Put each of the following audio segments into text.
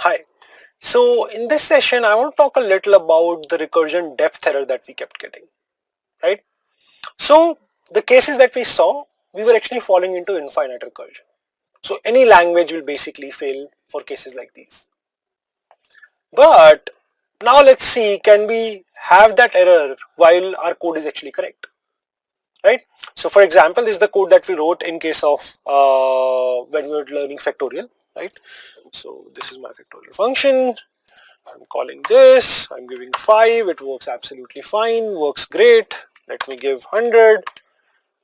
Hi. So in this session, I want to talk a little about the recursion depth error that we kept getting, right? So the cases that we saw, we were actually falling into infinite recursion. So any language will basically fail for cases like these. But now let's see, can we have that error while our code is actually correct, right? So for example, this is the code that we wrote in case of when we were learning factorial, right? So this is my factorial function. I'm calling this, I'm giving 5, it works absolutely fine, works great. Let me give 100,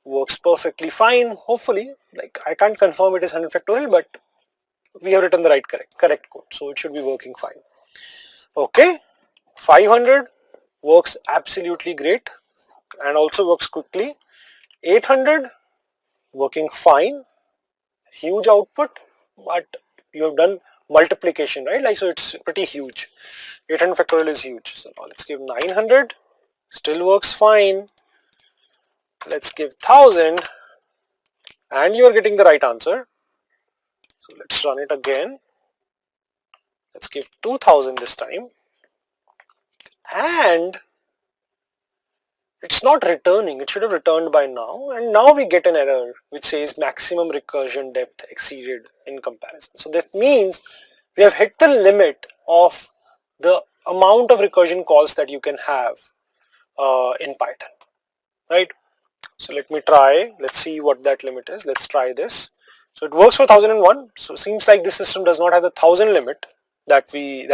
works perfectly fine, hopefully. Like, I can't confirm it is 100 factorial, but we have written the right correct code, so it should be working fine. Okay, 500 works absolutely great and also works quickly. 800 working fine, huge output, but you have done multiplication, right? Like, so it's pretty huge. 800 factorial is huge. So now let's give 900, still works fine. Let's give 1000 and you are getting the right answer. So let's run it again. Let's give 2000 this time, and it's not returning. It should have returned by now, and now we get an error which says maximum recursion depth exceeded in comparison. So that means we have hit the limit of the amount of recursion calls that you can have in Python, right? So let me try, let's see what that limit is. Let's try this. So it works for 1001. So it seems like this system does not have the 1000 limit that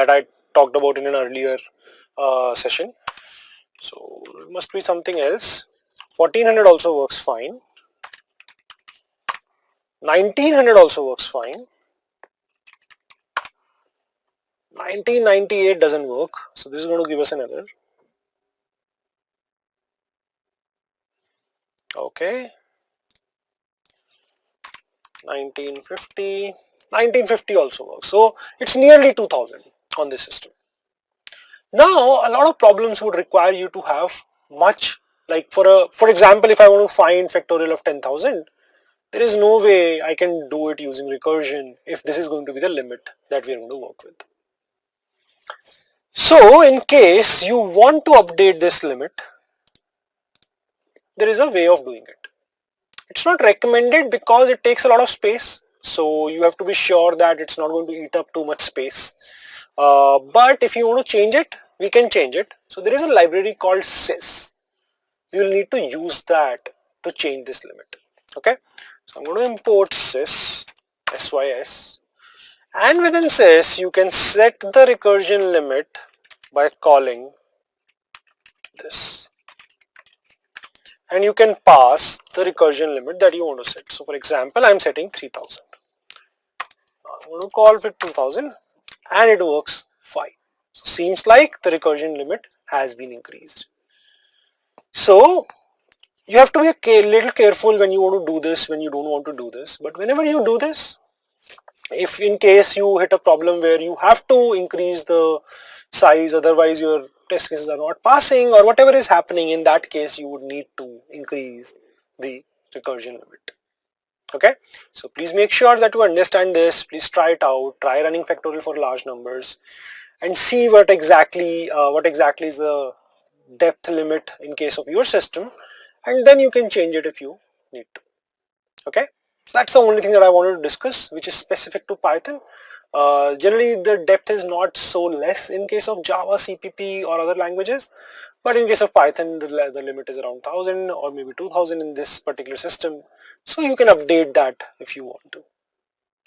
I talked about in an earlier session. So it must be something else. 1400 also works fine. 1900 also works fine. 1998 doesn't work. So this is going to give us an error. Okay. 1950. 1950 also works. So it's nearly 2000 on this system. Now a lot of problems would require you to have much, like for example, if I want to find factorial of 10,000, there is no way I can do it using recursion if this is going to be the limit that we are going to work with. So in case you want to update this limit, there is a way of doing it. It's not recommended because it takes a lot of space, so you have to be sure that it's not going to eat up too much space. But if you want to change it, we can change it. So there is a library called sys. You will need to use that to change this limit. Okay, so I'm going to import sys, sys, and within sys you can set the recursion limit by calling this, and you can pass the recursion limit that you want to set. So for example, I'm setting 3000. I'm going to call it 2000 and it works fine. So seems like the recursion limit has been increased. So you have to be a little careful when you want to do this, when you don't want to do this. But whenever you do this, if in case you hit a problem where you have to increase the size, otherwise your test cases are not passing or whatever is happening, in that case you would need to increase the recursion limit. Okay, so please make sure that you understand this. Please try it out, try running factorial for large numbers and see what exactly is the depth limit in case of your system, and then you can change it if you need to. Okay, that's the only thing that I wanted to discuss which is specific to Python. Generally the depth is not so less in case of Java, CPP or other languages, but in case of Python the limit is around 1000 or maybe 2000 in this particular system, so you can update that if you want to,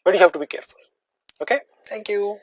but you have to be careful. Okay, thank you.